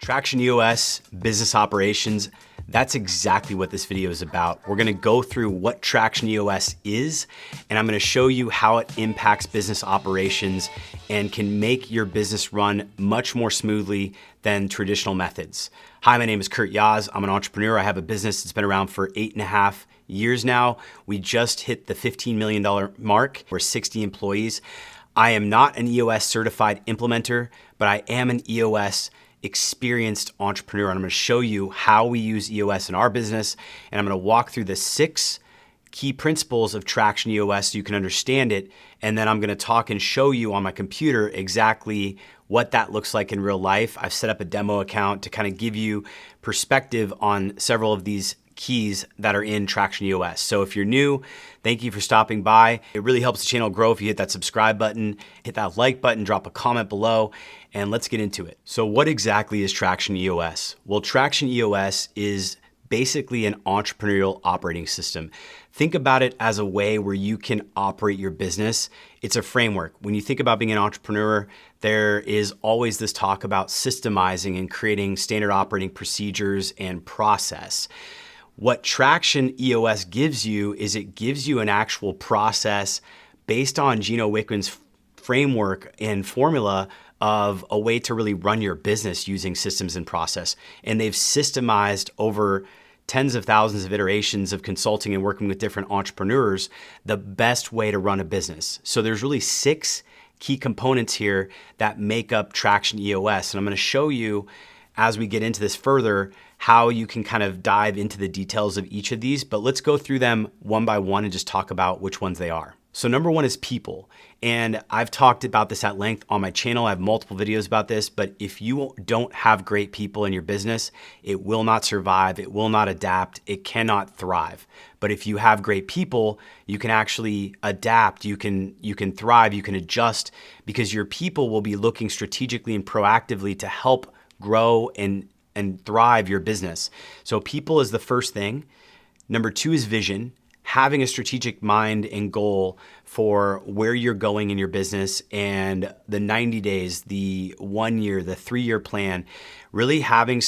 Traction EOS, business operations, that's exactly what this video is about. We're gonna go through what Traction EOS is, and I'm gonna show you how it impacts business operations and can make your business run much more smoothly than traditional methods. Hi, my name is Kurt Yaz. I'm an entrepreneur. I have a business that's been around for 8.5 years now. We just hit the $15 million mark. We're 60 employees. I am not an EOS certified implementer, but I am an EOS experienced entrepreneur. And I'm going to show you how we use EOS in our business. And I'm going to walk through the 6 key principles of Traction EOS so you can understand it. And then I'm going to talk and show you on my computer exactly what that looks like in real life. I've set up a demo account to kind of give you perspective on several of these keys that are in Traction EOS. So if you're new, thank you for stopping by. It really helps the channel grow if you hit that subscribe button, hit that like button, drop a comment below, and let's get into it. So what exactly is Traction EOS? Well, Traction EOS is basically an entrepreneurial operating system. Think about it as a way where you can operate your business. It's a framework. When you think about being an entrepreneur, there is always this talk about systemizing and creating standard operating procedures and process. What Traction EOS gives you is it gives you an actual process based on Gino Wickman's framework and formula of a way to really run your business using systems and process. And they've systemized over tens of thousands of iterations of consulting and working with different entrepreneurs, the best way to run a business. So there's really 6 key components here that make up Traction EOS. And I'm going to show you as we get into this further, how you can kind of dive into the details of each of these, but let's go through them one by one and just talk about which ones they are. So number 1 is people. And I've talked about this at length on my channel. I have multiple videos about this, but if you don't have great people in your business, it will not survive, it will not adapt, it cannot thrive. But if you have great people, you can actually adapt, you can thrive, you can adjust, because your people will be looking strategically and proactively to help grow and thrive your business. So people is the first thing. Number 2 is vision, having a strategic mind and goal for where you're going in your business and the 90 days, the 1 year, the 3-year plan, really having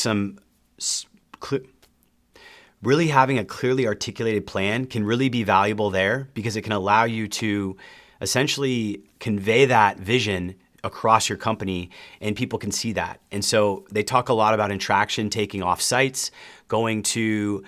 a clearly articulated plan can really be valuable there because it can allow you to essentially convey that vision across your company and people can see that. And so they talk a lot about in Traction taking off sites, going to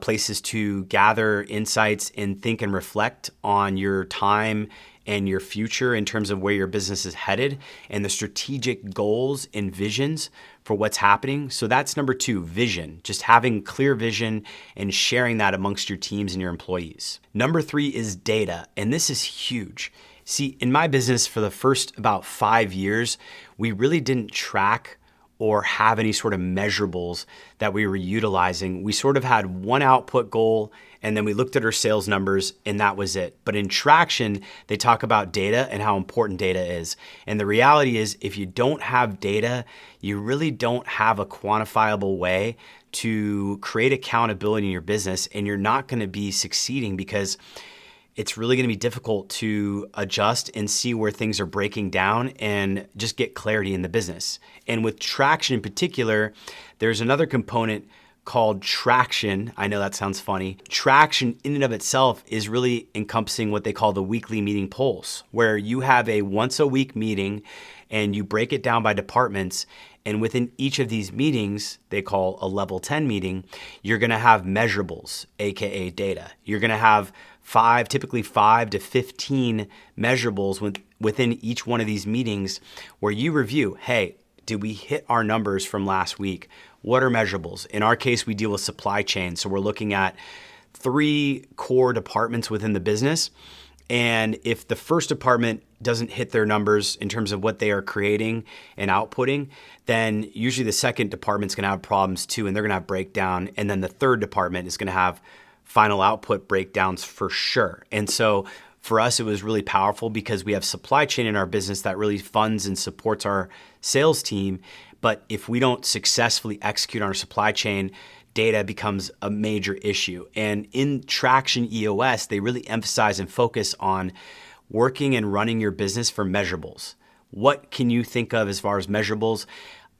places to gather insights and think and reflect on your time and your future in terms of where your business is headed and the strategic goals and visions for what's happening. So that's number 2, vision, just having clear vision and sharing that amongst your teams and your employees. Number 3 is data, and this is huge. See, in my business for the first about 5 years, we really didn't track or have any sort of measurables that we were utilizing. We sort of had one output goal and then we looked at our sales numbers and that was it. But in Traction, they talk about data and how important data is. And the reality is if you don't have data, you really don't have a quantifiable way to create accountability in your business and you're not gonna be succeeding because it's really going to be difficult to adjust and see where things are breaking down and just get clarity in the business. And with Traction in particular, there's another component called Traction. I know that sounds funny. Traction in and of itself is really encompassing what they call the weekly meeting pulse, where you have a once a week meeting and you break it down by departments. And within each of these meetings, they call a level 10 meeting, you're going to have measurables, AKA data. You're going to have typically 5 to 15 measurables within each one of these meetings where you review, hey, did we hit our numbers from last week? What are measurables? In our case, we deal with supply chain. So we're looking at 3 core departments within the business. And if the first department doesn't hit their numbers in terms of what they are creating and outputting, then usually the second department's gonna have problems too, and they're gonna have breakdown. And then the third department is gonna have final output breakdowns for sure. And so for us, it was really powerful because we have supply chain in our business that really funds and supports our sales team. But if we don't successfully execute on our supply chain, data becomes a major issue. And in Traction EOS, they really emphasize and focus on working and running your business for measurables. What can you think of as far as measurables?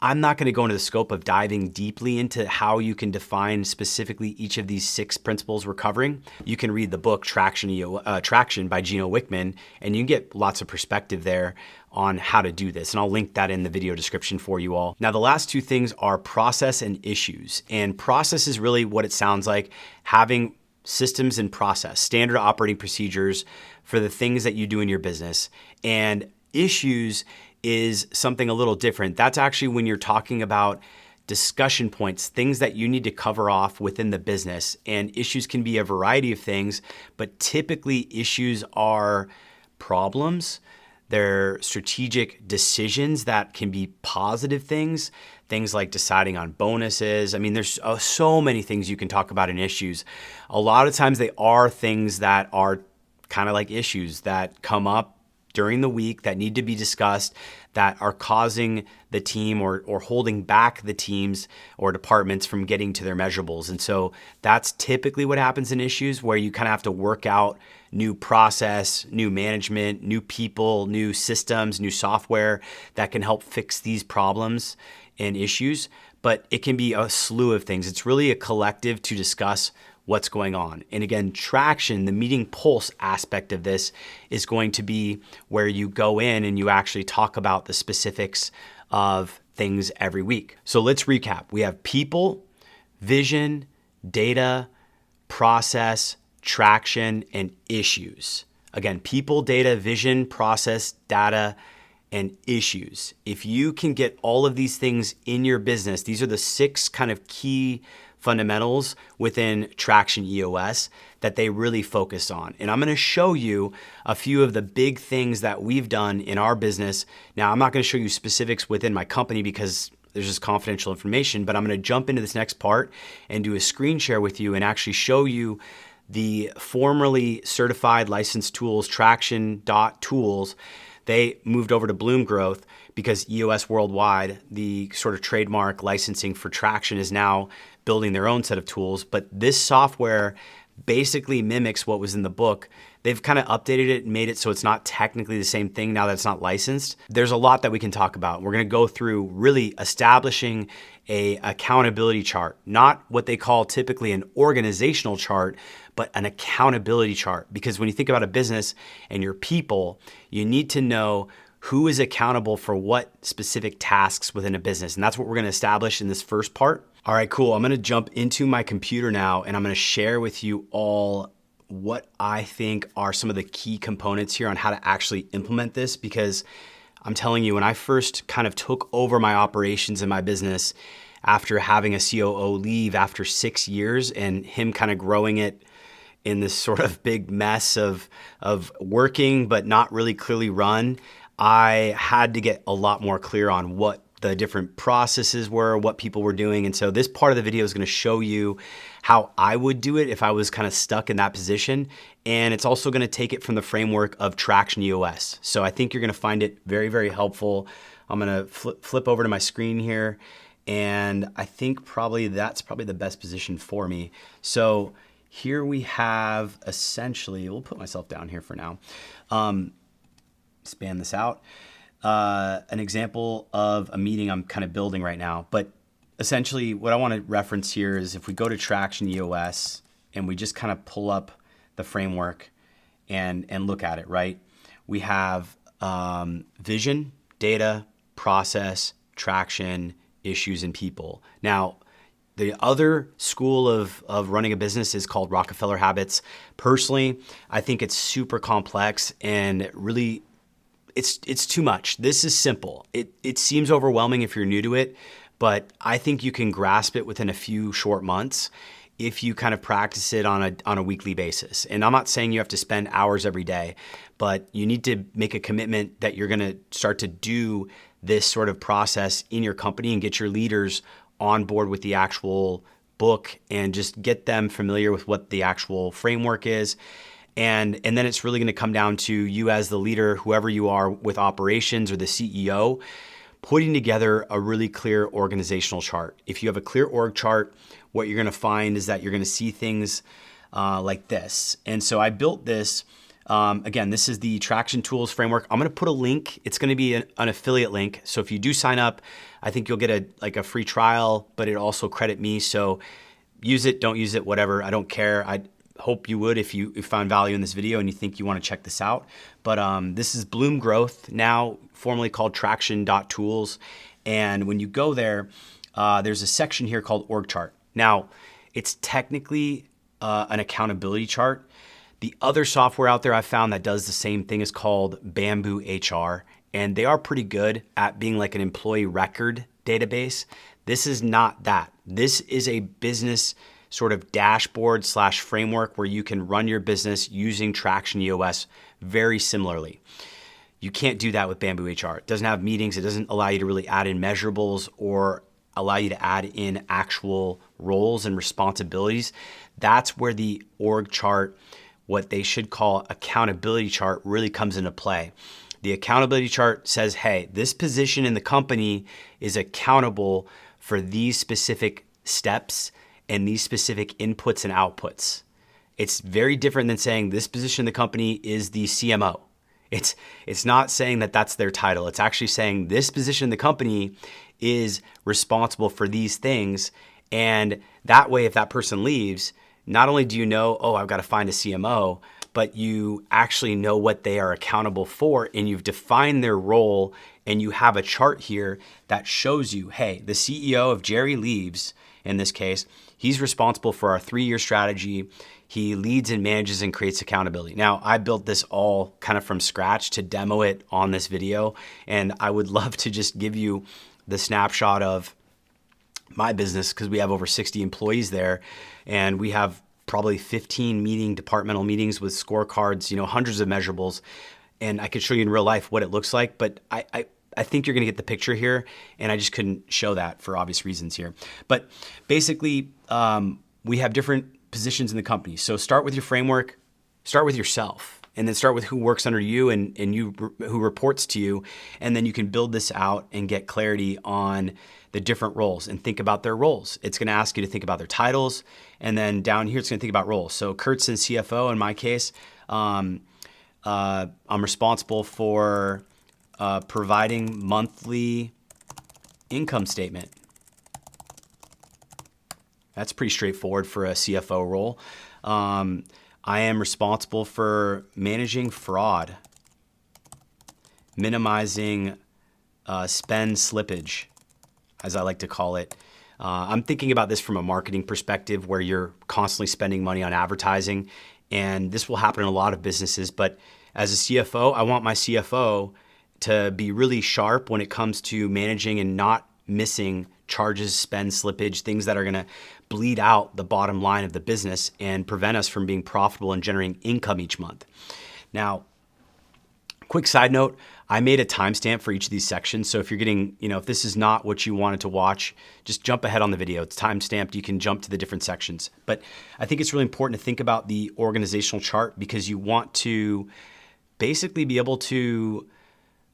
I'm not going to go into the scope of diving deeply into how you can define specifically each of these 6 principles we're covering. You can read the book Traction by Gino Wickman, and you can get lots of perspective there on how to do this. And I'll link that in the video description for you all. Now, the last 2 things are process and issues. And process is really what it sounds like, having systems and process, standard operating procedures for the things that you do in your business. And issues is something a little different. That's actually when you're talking about discussion points, things that you need to cover off within the business. And issues can be a variety of things, but typically issues are problems. They're strategic decisions that can be positive things like deciding on bonuses. I mean, there's so many things you can talk about in issues. A lot of times they are things that are kind of like issues that come up during the week that need to be discussed, that are causing the team or holding back the teams or departments from getting to their measurables. And so that's typically what happens in issues, where you kind of have to work out new process, new management, new people, new systems, new software that can help fix these problems and issues. But it can be a slew of things. It's really a collective to discuss what's going on. And again, traction, the meeting pulse aspect of this is going to be where you go in and you actually talk about the specifics of things every week. So let's recap. We have people, vision, data, process, traction, and issues. Again, people, data, vision, process, data, and issues. If you can get all of these things in your business, these are the 6 kind of key fundamentals within Traction EOS that they really focus on. And I'm going to show you a few of the big things that we've done in our business. Now, I'm not going to show you specifics within my company because there's just confidential information, but I'm going to jump into this next part and do a screen share with you and actually show you the formerly certified licensed tools, Traction.tools. They moved over to Bloom Growth because EOS Worldwide, the sort of trademark licensing for Traction, is now building their own set of tools. But this software basically mimics what was in the book. They've kind of updated it and made it so it's not technically the same thing now that it's not licensed. There's a lot that we can talk about. We're going to go through really establishing a accountability chart, not what they call typically an organizational chart, but an accountability chart. Because when you think about a business and your people, you need to know who is accountable for what specific tasks within a business. And that's what we're going to establish in this first part. All right, cool. I'm going to jump into my computer now and I'm going to share with you all what I think are some of the key components here on how to actually implement this, because I'm telling you, when I first kind of took over my operations in my business after having a COO leave after 6 years and him kind of growing it in this sort of big mess of working but not really clearly run, I had to get a lot more clear on what the different processes were, what people were doing. And so this part of the video is going to show you how I would do it if I was kind of stuck in that position. And it's also going to take it from the framework of Traction EOS. So I think you're going to find it very, very helpful. I'm going to flip over to my screen here. And I think that's probably the best position for me. So here we have essentially, we'll put myself down here for now. Span this out. An example of a meeting I'm kind of building right now. But essentially what I want to reference here is if we go to Traction EOS and we just kind of pull up the framework and look at it, right? We have vision, data, process, traction, issues, and people. Now, the other school of running a business is called Rockefeller Habits. Personally, I think it's super complex and really it's too much. This is simple. It seems overwhelming if you're new to it, but I think you can grasp it within a few short months if you kind of practice it on a weekly basis. And I'm not saying you have to spend hours every day, but you need to make a commitment that you're going to start to do this sort of process in your company and get your leaders on board with the actual book and just get them familiar with what the actual framework is. And then it's really going to come down to you as the leader, whoever you are with operations or the CEO, putting together a really clear organizational chart. If you have a clear org chart, what you're going to find is that you're going to see things like this. And so I built this Again, this is the Traction Tools Framework. I'm going to put a link. It's going to be an affiliate link. So if you do sign up, I think you'll get a free trial, but it also credit me. So use it, don't use it, whatever. I don't care. I hope you would if you found value in this video and you think you want to check this out. But this is Bloom Growth, now formerly called Traction.Tools. And when you go there, there's a section here called Org Chart. Now, it's technically an accountability chart. The other software out there I found that does the same thing is called Bamboo HR, and they are pretty good at being like an employee record database. This is not that. This is a business sort of dashboard / framework where you can run your business using Traction EOS very similarly. You can't do that with Bamboo HR. It doesn't have meetings. It doesn't allow you to really add in measurables or allow you to add in actual roles and responsibilities. That's where the org chart, what they should call accountability chart, really comes into play. The accountability chart says, hey, this position in the company is accountable for these specific steps and these specific inputs and outputs. It's very different than saying this position in the company is the CMO. It's not saying that that's their title. It's actually saying this position in the company is responsible for these things. And that way, if that person leaves, not only do you know, oh, I've got to find a CMO, but you actually know what they are accountable for, and you've defined their role, and you have a chart here that shows you, hey, the CEO of Jerry leaves, in this case, he's responsible for our 3-year strategy. He leads and manages and creates accountability. Now, I built this all kind of from scratch to demo it on this video, and I would love to just give you the snapshot of my business because we have over 60 employees there, and we have probably 15 departmental meetings with scorecards, hundreds of measurables, and I could show you in real life what it looks like, but I think you're going to get the picture here, and I just couldn't show that for obvious reasons here. But basically, we have different positions in the company. So start with your framework, start with yourself, and then start with who works under you and who reports to you, and then you can build this out and get clarity on the different roles and think about their roles. It's going to ask you to think about their titles, and then down here it's going to think about roles. So Kurt's in CFO in my case. I'm responsible for providing monthly income statement. That's pretty straightforward for a CFO role. I am responsible for managing fraud, minimizing spend slippage, as I like to call it. I'm thinking about this from a marketing perspective where you're constantly spending money on advertising, and this will happen in a lot of businesses. But as a CFO, I want my CFO to be really sharp when it comes to managing and not missing charges, spend slippage, things that are going to bleed out the bottom line of the business and prevent us from being profitable and generating income each month. Now, quick side note, I made a timestamp for each of these sections. So if you're getting, if this is not what you wanted to watch, just jump ahead on the video. It's timestamped. You can jump to the different sections. But I think it's really important to think about the organizational chart because you want to basically be able to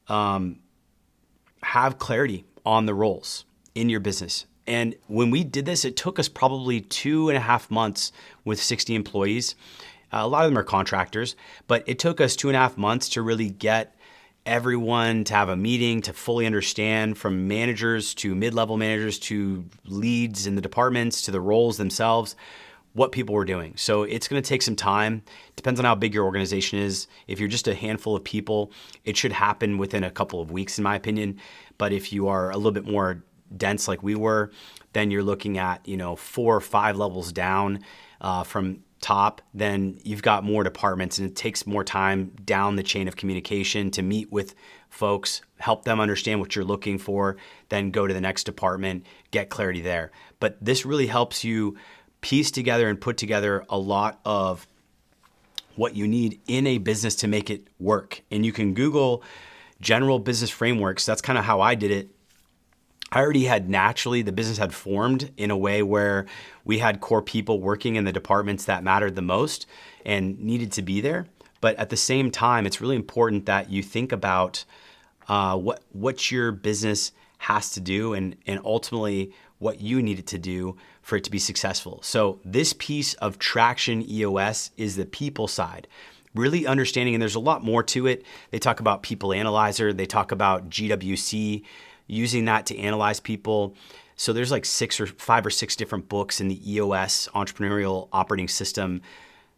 have clarity on the roles in your business. And when we did this, it took us probably 2.5 months with 60 employees. A lot of them are contractors, but it took us 2.5 months to really get everyone to have a meeting to fully understand, from managers to mid-level managers to leads in the departments to the roles themselves, what people were doing. So it's going to take some time. Depends on how big your organization is. If you're just a handful of people, it should happen within a couple of weeks, in my opinion. But if you are a little bit more dense like we were, then you're looking at 4 or 5 levels down from top. Then you've got more departments, and it takes more time down the chain of communication to meet with folks, help them understand what you're looking for, then go to the next department, get clarity there. But this really helps you piece together and put together a lot of what you need in a business to make it work. And you can Google general business frameworks. That's kind of how I did it. I already had the business had formed in a way where we had core people working in the departments that mattered the most and needed to be there. But at the same time, it's really important that you think about what your business has to do and ultimately what you need it to do for it to be successful. So this piece of Traction EOS is the people side. really understanding, and there's a lot more to it. They talk about People Analyzer. They talk about GWC, using that to analyze people. So there's like 5 or 6 different books in the EOS Entrepreneurial Operating System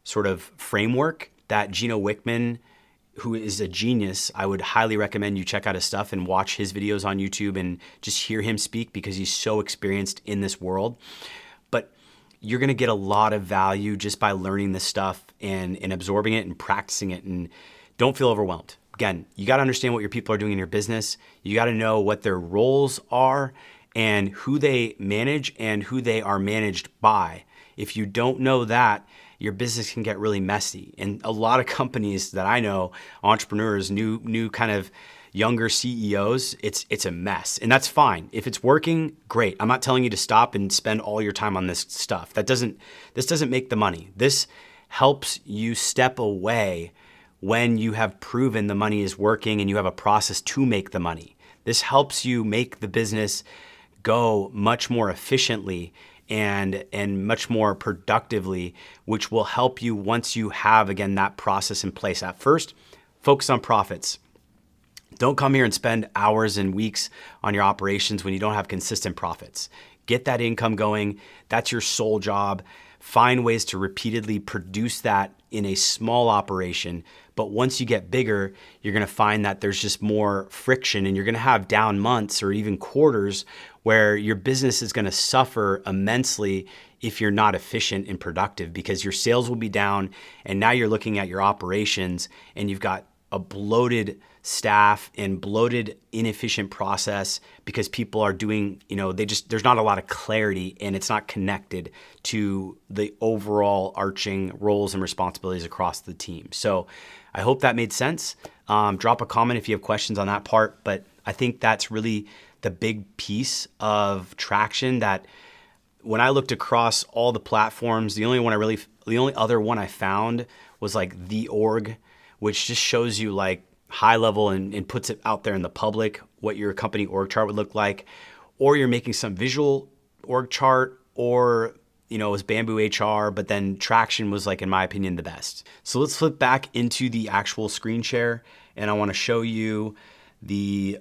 sort of framework that Gino Wickman, who is a genius, I would highly recommend you check out his stuff and watch his videos on YouTube and just hear him speak because he's so experienced in this world. But you're going to get a lot of value just by learning this stuff and absorbing it and practicing it. And don't feel overwhelmed. Again, you got to understand what your people are doing in your business. You got to know what their roles are and who they manage and who they are managed by. If you don't know that, your business can get really messy. And a lot of companies that I know, entrepreneurs, new kind of younger CEOs, it's a mess. And that's fine. If it's working, great. I'm not telling you to stop and spend all your time on this stuff. This doesn't make the money. This helps you step away when you have proven the money is working and you have a process to make the money. This helps you make the business go much more efficiently and much more productively, which will help you once you have, again, that process in place. At first, focus on profits. Don't come here and spend hours and weeks on your operations when you don't have consistent profits. Get that income going. That's your sole job. Find ways to repeatedly produce that in a small operation. But once you get bigger, you're going to find that there's just more friction and you're going to have down months or even quarters where your business is going to suffer immensely if you're not efficient and productive because your sales will be down and now you're looking at your operations and you've got a bloated staff and bloated, inefficient process because people are doing, there's not a lot of clarity and it's not connected to the overall arching roles and responsibilities across the team. So I hope that made sense. Drop a comment if you have questions on that part, but I think that's really the big piece of traction that when I looked across all the platforms, the only other one I found was like the org, which just shows you like high level and puts it out there in the public, what your company org chart would look like, or you're making some visual org chart, or it was Bamboo HR, but then Traction was like, in my opinion, the best. So let's flip back into the actual screen share, and I want to show you the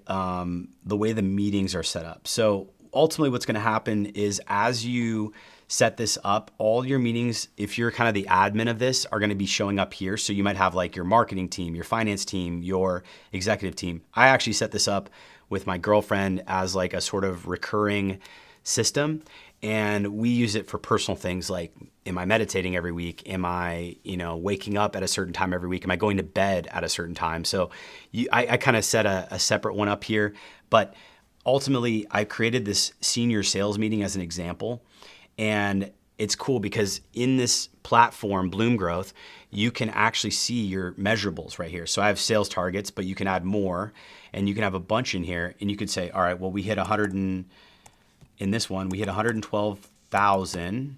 way the meetings are set up. So ultimately what's going to happen is as you set this up, all your meetings, if you're kind of the admin of this, are going to be showing up here. So you might have like your marketing team, your finance team, your executive team. I actually set this up with my girlfriend as like a sort of recurring system. And we use it for personal things like, am I meditating every week? Am I, waking up at a certain time every week? Am I going to bed at a certain time? So I kind of set a separate one up here. But ultimately, I created this senior sales meeting as an example. And it's cool because in this platform, Bloom Growth, you can actually see your measurables right here. So I have sales targets, but you can add more and you can have a bunch in here. And you could say, all right, well, we hit 100 in this one, we hit 112,000.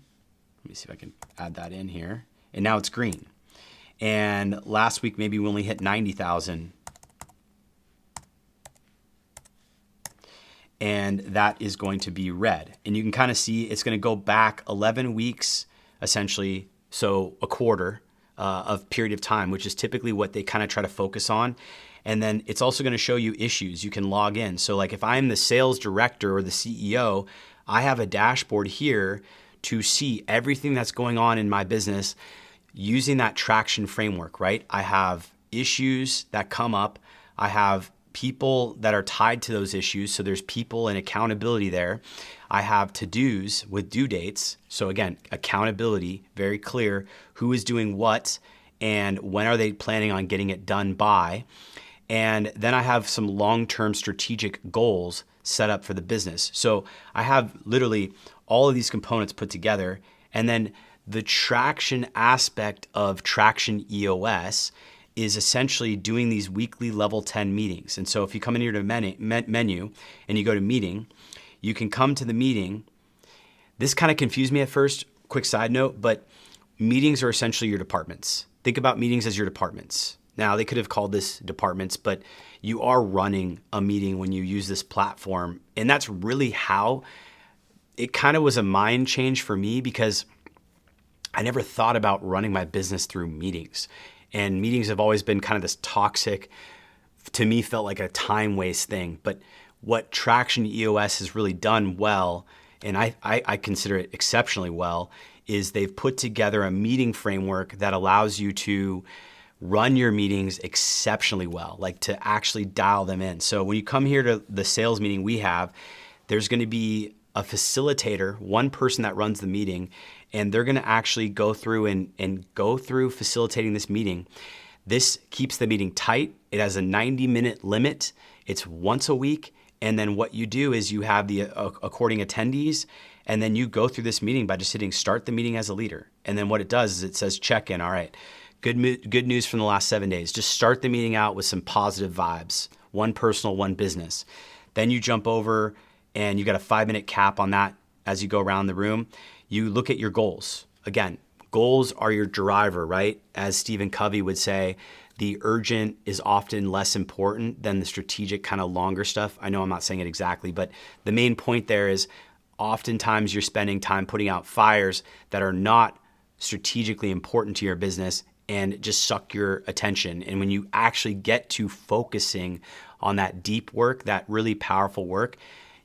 Let me see if I can add that in here. And now it's green. And last week, maybe we only hit 90,000. And that is going to be red. And you can kind of see it's going to go back 11 weeks, essentially, so a quarter of period of time, which is typically what they kind of try to focus on. And then it's also going to show you issues. You can log in. So like if I'm the sales director or the CEO, I have a dashboard here to see everything that's going on in my business using that traction framework, right? I have issues that come up. I have people that are tied to those issues. So there's people and accountability there. I have to-dos with due dates. So again, accountability, very clear who is doing what and when are they planning on getting it done by. And then I have some long-term strategic goals set up for the business. So I have literally all of these components put together. And then the traction aspect of Traction EOS is essentially doing these weekly level 10 meetings. And so if you come in here to menu and you go to meeting, you can come to the meeting. This kind of confused me at first, quick side note, but meetings are essentially your departments. Think about meetings as your departments. Now, they could have called this departments, but you are running a meeting when you use this platform. And that's really how it kind of was a mind change for me because I never thought about running my business through meetings. And meetings have always been kind of this toxic, to me, felt like a time waste thing. But what Traction EOS has really done well, and I consider it exceptionally well, is they've put together a meeting framework that allows you to run your meetings exceptionally well, like to actually dial them in. So when you come here to the sales meeting we have, there's going to be a facilitator, one person that runs the meeting, and they're going to actually go through and go through facilitating this meeting. This keeps the meeting tight. It has a 90-minute limit. It's once a week. And then what you do is you have the according attendees, and then you go through this meeting by just hitting start the meeting as a leader. And then what it does is it says check in. All right, good news from the last 7 days. Just start the meeting out with some positive vibes, one personal, one business. Then you jump over and you got a 5-minute cap on that as you go around the room. You look at your goals. Again, goals are your driver, right? As Stephen Covey would say, the urgent is often less important than the strategic kind of longer stuff. I know I'm not saying it exactly, but the main point there is oftentimes you're spending time putting out fires that are not strategically important to your business and just suck your attention. And when you actually get to focusing on that deep work, that really powerful work,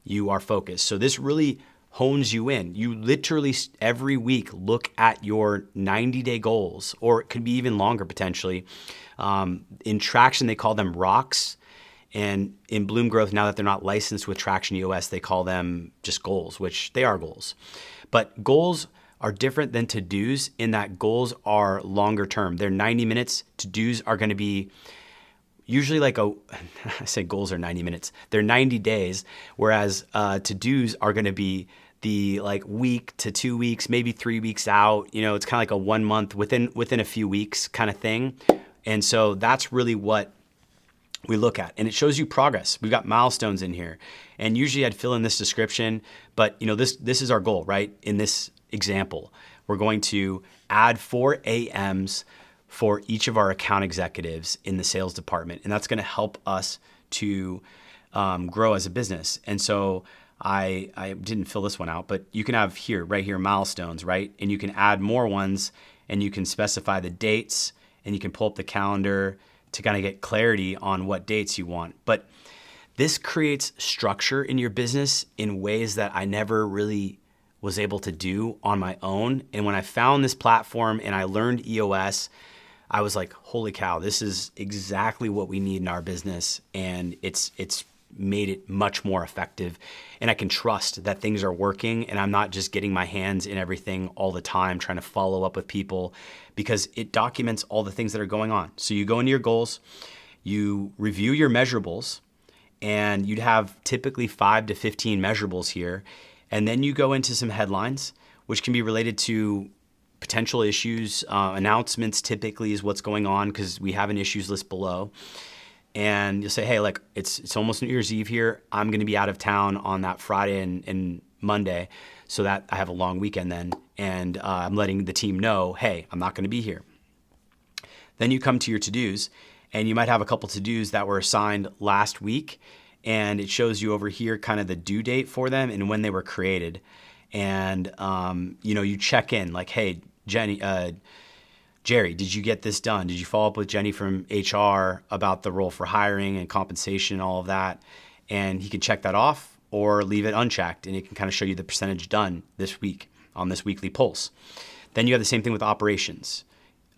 you are focused. So this really hones you in. You literally every week look at your 90-day goals, or it could be even longer potentially. In Traction, they call them rocks. And in Bloom Growth, now that they're not licensed with Traction EOS, they call them just goals, which they are goals. But goals are different than to-dos in that goals are longer term. They're 90 minutes. To-dos are going to be usually like I say goals are 90 minutes. They're 90 days, whereas to-dos are going to be the like week to 2 weeks, maybe 3 weeks out. You know, it's kind of like a 1 month within a few weeks kind of thing. And so that's really what we look at, and it shows you progress. We've got milestones in here, and usually I'd fill in this description, but you know, this is our goal, right? In this example, we're going to add 4 AMs for each of our account executives in the sales department, and that's going to help us to grow as a business. And so I didn't fill this one out, but you can have here, right here, milestones, right? And you can add more ones, and you can specify the dates, and you can pull up the calendar to kind of get clarity on what dates you want. But this creates structure in your business in ways that I never really was able to do on my own. And when I found this platform and I learned EOS, I was like, holy cow, this is exactly what we need in our business. And it's made it much more effective. And I can trust that things are working, and I'm not just getting my hands in everything all the time, trying to follow up with people, because it documents all the things that are going on. So you go into your goals, you review your measurables, and you'd have typically 5 to 15 measurables here. And then you go into some headlines, which can be related to potential issues. Announcements typically is what's going on, because we have an issues list below. And you'll say, hey, like it's almost New Year's Eve here. I'm going to be out of town on that Friday and Monday, so that I have a long weekend then. And I'm letting the team know, hey, I'm not going to be here. Then you come to your to-dos, and you might have a couple to-dos that were assigned last week, and it shows you over here kind of the due date for them and when they were created. And you know, you check in like, hey, Jerry, did you get this done? Did you follow up with Jenny from HR about the role for hiring and compensation and all of that? And he can check that off or leave it unchecked, and it can kind of show you the percentage done this week on this weekly pulse. Then you have the same thing with operations.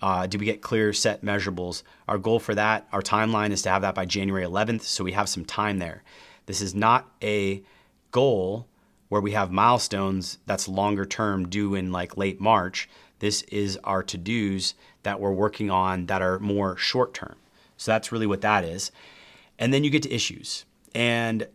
Did we get clear set measurables? Our goal for that, our timeline is to have that by January 11th, so we have some time there. This is not a goal where we have milestones that's longer term due in like late March. This is our to-dos that we're working on that are more short term. So that's really what that is. And then you get to issues. And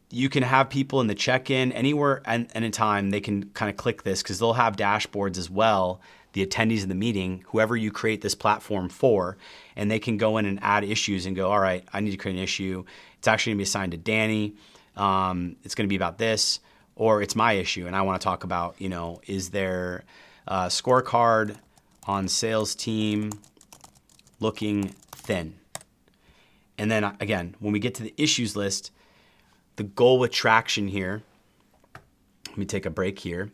you can have people in the check-in anywhere and in time. They can kind of click this, because they'll have dashboards as well, the attendees of the meeting, whoever you create this platform for, and they can go in and add issues and go, all right, I need to create an issue. It's actually gonna be assigned to Danny. It's gonna be about this, or it's my issue and I wanna talk about, you know, is there scorecard on sales team looking thin. And then again, when we get to the issues list, the goal with Traction here, let me take a break here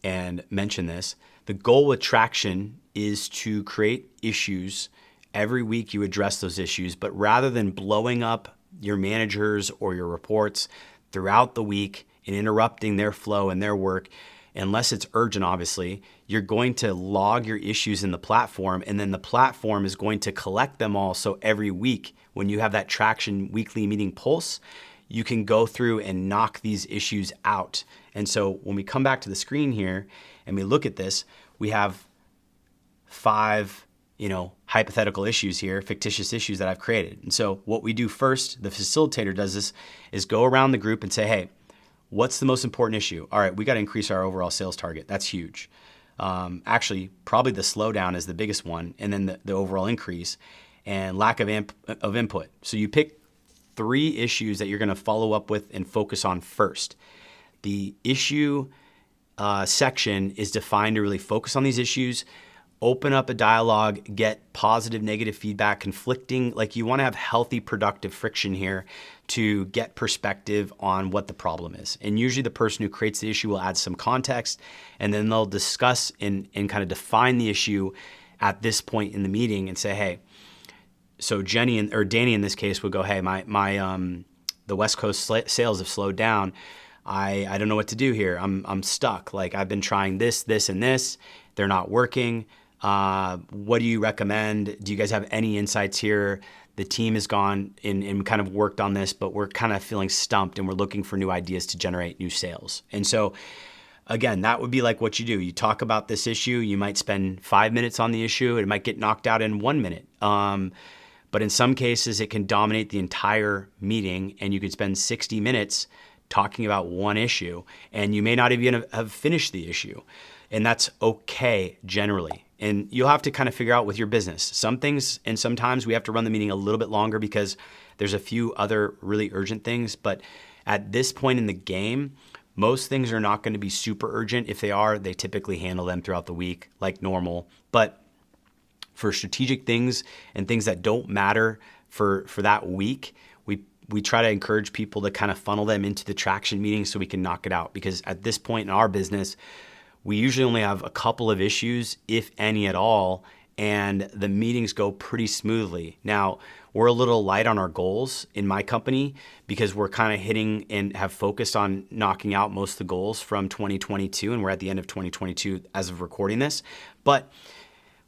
and mention this. The goal with Traction is to create issues every week you address those issues, but rather than blowing up your managers or your reports throughout the week and interrupting their flow and their work, unless it's urgent, obviously, you're going to log your issues in the platform, and then the platform is going to collect them all. So every week, when you have that Traction weekly meeting pulse, you can go through and knock these issues out. And so when we come back to the screen here and we look at this, we have 5, hypothetical issues here, fictitious issues that I've created. And so what we do first, the facilitator does this, is go around the group and say, hey, what's the most important issue? All right, we got to increase our overall sales target. That's huge. Actually, probably the slowdown is the biggest one, and then the overall increase and lack of input. So you pick 3 issues that you're going to follow up with and focus on first. The issue section is defined to really focus on these issues, open up a dialogue, get positive, negative feedback, conflicting. Like, you want to have healthy, productive friction here to get perspective on what the problem is. And usually the person who creates the issue will add some context, and then they'll discuss and kind of define the issue at this point in the meeting and say, hey, so Jenny or Danny in this case would go, hey, the West Coast sales have slowed down. I don't know what to do here. I'm stuck. Like, I've been trying this, and this. They're not working. What do you recommend? Do you guys have any insights here? The team has gone and kind of worked on this, but we're kind of feeling stumped and we're looking for new ideas to generate new sales. And so again, that would be like what you do. You talk about this issue. You might spend 5 minutes on the issue. It might get knocked out in 1 minute. But in some cases, it can dominate the entire meeting, and you could spend 60 minutes talking about one issue, and you may not even have finished the issue. And that's okay generally. And you'll have to kind of figure out with your business. Some things, and sometimes we have to run the meeting a little bit longer because there's a few other really urgent things. But at this point in the game, most things are not going to be super urgent. If they are, they typically handle them throughout the week like normal. But for strategic things and things that don't matter for that week, we try to encourage people to kind of funnel them into the Traction meeting so we can knock it out. Because at this point in our business, we usually only have a couple of issues, if any at all, and the meetings go pretty smoothly. Now, we're a little light on our goals in my company because we're kind of hitting and have focused on knocking out most of the goals from 2022, and we're at the end of 2022 as of recording this. But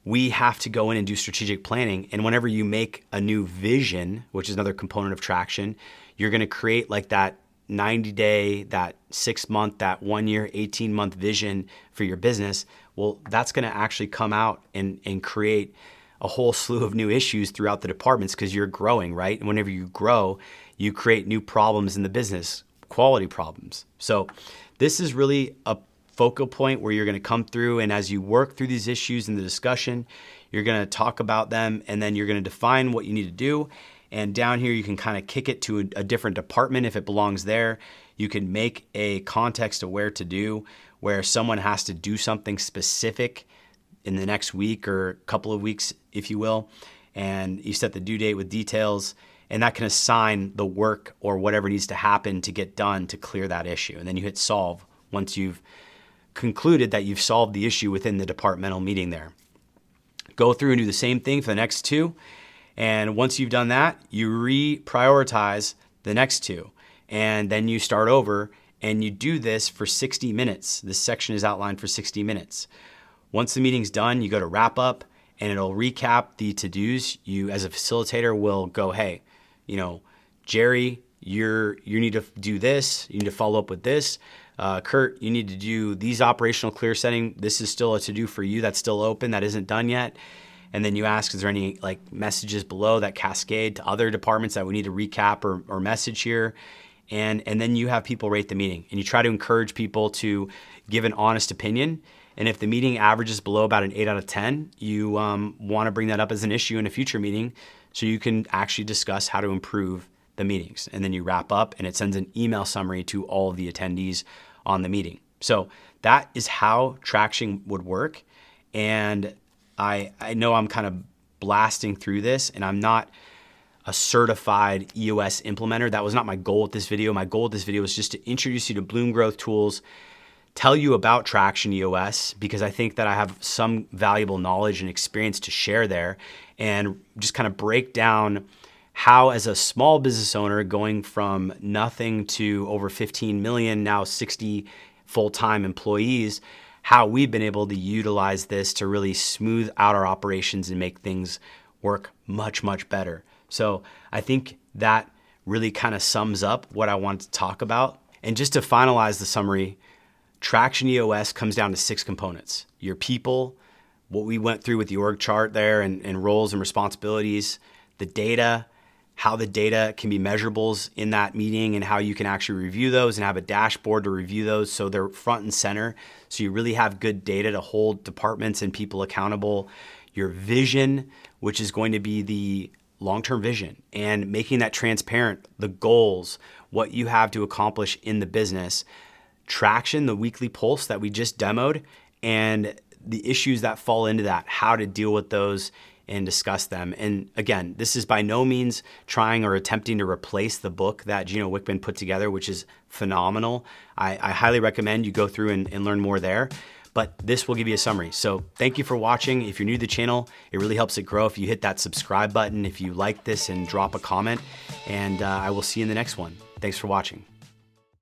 we have to go in and do strategic planning. And whenever you make a new vision, which is another component of Traction, you're going to create like that 90-day, that 6-month, that 1 year, 18-month vision for your business. Well, that's going to actually come out and create a whole slew of new issues throughout the departments because you're growing, right? And whenever you grow, you create new problems in the business, quality problems. So this is really a focal point where you're going to come through, and as you work through these issues in the discussion, you're going to talk about them, and then you're going to define what you need to do. And down here, you can kind of kick it to a different department if it belongs there. You can make a context of where to do, where someone has to do something specific in the next week or couple of weeks, if you will. And you set the due date with details, and that can assign the work or whatever needs to happen to get done to clear that issue. And then you hit solve once you've concluded that you've solved the issue within the departmental meeting there. Go through and do the same thing for the next 2. And once you've done that, you reprioritize the next 2. And then you start over and you do this for 60 minutes. This section is outlined for 60 minutes. Once the meeting's done, you go to wrap up and it'll recap the to-dos. You as a facilitator will go, hey, Jerry, you need to do this. You need to follow up with this. Kurt, you need to do these operational clear setting. This is still a to-do for you that's still open, that isn't done yet. And then you ask, is there any messages below that cascade to other departments that we need to recap or message here? And then you have people rate the meeting, and you try to encourage people to give an honest opinion. And if the meeting averages below about an 8 out of 10, you want to bring that up as an issue in a future meeting so you can actually discuss how to improve the meetings. And then you wrap up, and it sends an email summary to all of the attendees on the meeting. So that is how Traction would work. And I know I'm kind of blasting through this, and I'm not a certified EOS implementer. That was not my goal with this video. My goal with this video was just to introduce you to Bloom Growth tools tell you about Traction EOS because I think that I have some valuable knowledge and experience to share there, and just kind of break down how, as a small business owner going from nothing to over 15 million, now 60 full-time employees, how we've been able to utilize this to really smooth out our operations and make things work much, much better. So I think that really kind of sums up what I wanted to talk about. And just to finalize the summary, Traction EOS comes down to 6 components: your people, what we went through with the org chart there and roles and responsibilities, the data, how the data can be measurables in that meeting and how you can actually review those and have a dashboard to review those so they're front and center. So you really have good data to hold departments and people accountable. Your vision, which is going to be the long-term vision and making that transparent, the goals, what you have to accomplish in the business. Traction, the weekly pulse that we just demoed, and the issues that fall into that, how to deal with those and discuss them. And again, this is by no means trying or attempting to replace the book that Gino Wickman put together, which is phenomenal. I highly recommend you go through and learn more there, but this will give you a summary. So thank you for watching. If you're new to the channel, it really helps it grow if you hit that subscribe button, if you like this, and drop a comment, and I will see you in the next one. Thanks for watching.